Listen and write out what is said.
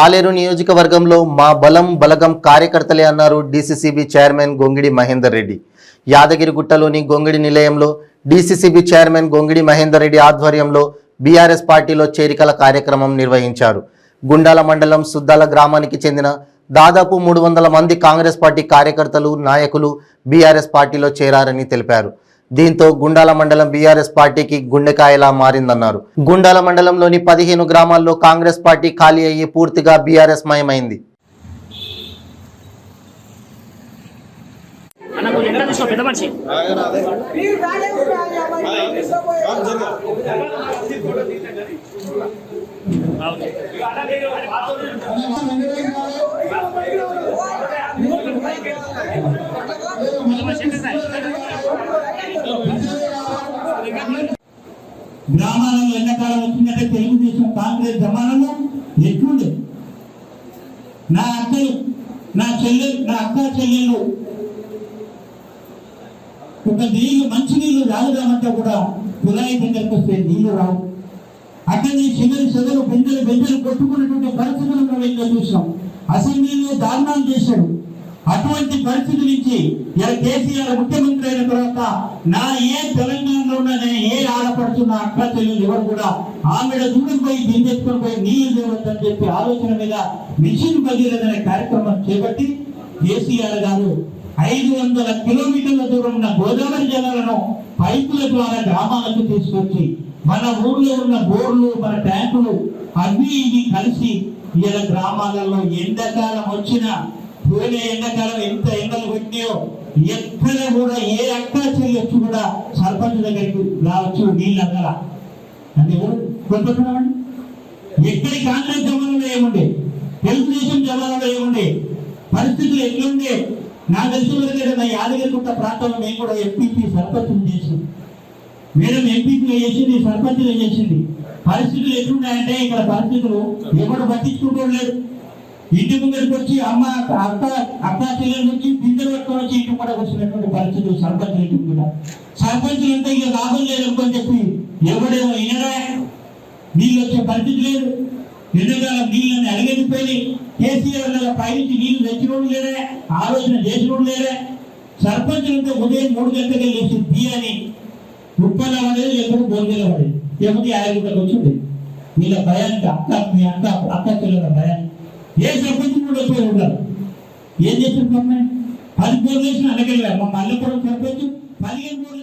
ఆలేరు నియోజకవర్గంలో మా బలం బలగం కార్యకర్తలే అన్నారు డీసీసీబీ చైర్మన్ గొంగిడి మహేందర్ రెడ్డి. యాదగిరిగుట్టలోని గొంగిడి నిలయంలో డీసీసీబీ చైర్మన్ గొంగిడి మహేందర్ రెడ్డి ఆధ్వర్యంలో బీఆర్ఎస్ పార్టీలో చేరికల కార్యక్రమం నిర్వహించారు. గుండాల మండలం సుద్దాల గ్రామానికి చెందిన దాదాపు 300 మంది కాంగ్రెస్ పార్టీ కార్యకర్తలు నాయకులు బీఆర్ఎస్ పార్టీలో చేరారని తెలిపారు. దీంతో గుండాల మండలం బీఆర్ఎస్ పార్టీకి గుండెకాయలా మారిందన్నారు. గుండాల మండలంలోని 15 గ్రామాల్లో కాంగ్రెస్ పార్టీ ఖాళీ అయ్యి పూర్తిగా బీఆర్ఎస్ మయమైంది. గ్రామాలలో ఎండాకాలం వచ్చిందంటే తెలుగుదేశం కాంగ్రెస్ జమానంలో ఎట్లుండే నా అక్కలు నా అక్క చెల్లెళ్ళు ఒక నీళ్లు మంచి నీళ్లు రావుదామంటే కూడా కుళాయి దగ్గరకు వస్తే నీళ్లు రావు. అక్కడిని చెగలు బెంజలు కొట్టుకున్నటువంటి పరిస్థితులు మేము చూసాం. అసెంబ్లీలో దారుణాలు చేశాడు. అటువంటి పరిస్థితి నుంచి కేసీఆర్ ముఖ్యమంత్రి అయిన తర్వాత నా ఏ తెలంగాణలో ఉన్న ఏ ఆడపడుతున్న అక్క చెల్లెలు ఎవరు కూడా ఆమెడ దూరం పోయి దిందెత్తుకొని పోయి నీళ్లు తేవద్దని చెప్పి ఆలోచన మీద మిషన్ భగీరథ అనే కార్యక్రమం చేపట్టి కేసీఆర్ గారు 500 కిలోమీటర్ల దూరం ఉన్న గోదావరి జలాలను పైపుల ద్వారా గ్రామాలకు తీసుకొచ్చి మన ఊర్లో ఉన్న బోర్లు మన ట్యాంకులు అవి ఇవి కలిసి ఇలా గ్రామాలలో ఎండాకాలం వచ్చిన పోయిన ఎండాకాలం ఎంత ఎండలు పెట్టినాయో ఎక్కడ కూడా ఏ అక్క చెల్లెచ్చు కూడా సర్పంచ్ దగ్గరికి రావచ్చు నీళ్ళు అక్కడ అంటే కొట్టుకున్నామండి. ఎక్కడి కాంగ్రెస్ జమానంలో ఏముండే, తెలుగుదేశం జమానంలో ఏముండే, పరిస్థితులు ఎట్లుండే నాకు తెలిసిన వరకు నా యాదగిరిగుట్ట ప్రాంతంలో మేము కూడా ఎంపీపీ సర్పంచ్ చేసింది. మేడం ఎంపీపీగా చేసింది, సర్పంచ్గా చేసింది. పరిస్థితులు ఎట్లున్నాయంటే ఇక్కడ పరిస్థితులు ఎవరు పట్టించుకోవట్లేదు. ఇంటి ముందరికి వచ్చి అక్క చెల్లెల నుంచి బిందెలు పట్టుకొని వచ్చి ఇంటి కూడా వచ్చినటువంటి పరిస్థితులు సర్పంచ్ ఇంటి కూడా. సర్పంచులు అంటే ఇక లాభం లేదు అని చెప్పి ఎవడేమో వినరా, నీళ్ళు వచ్చే పరిస్థితి లేదు. ఎండాకాలం నీళ్ళని అడిగెత్తిపోయి కేసీఆర్ పైనుంచి నీళ్లు తెచ్చినోడు లేరే, ఆలోచన చేసినోడు లేరే. సర్పంచులు అంటే ఉదయం 3 గంటలకి లేచి బియ్యాన్ని ఉప్పల్లో పడేది, లేకపోతే బోర్గేలో పడేది, లేకపోతే ఆయనకు వచ్చింది. వీళ్ళ భయానికి మీ అక్క చెల్లెల భయానికి ఏ సర్పంచ్ కూడా వచ్చి ఉంటారు. ఏం చేసిన 10 బోర్లు వేసిన అనగలిగారు. మా మల్లెపురం సర్పంచ్ 15 బోర్లు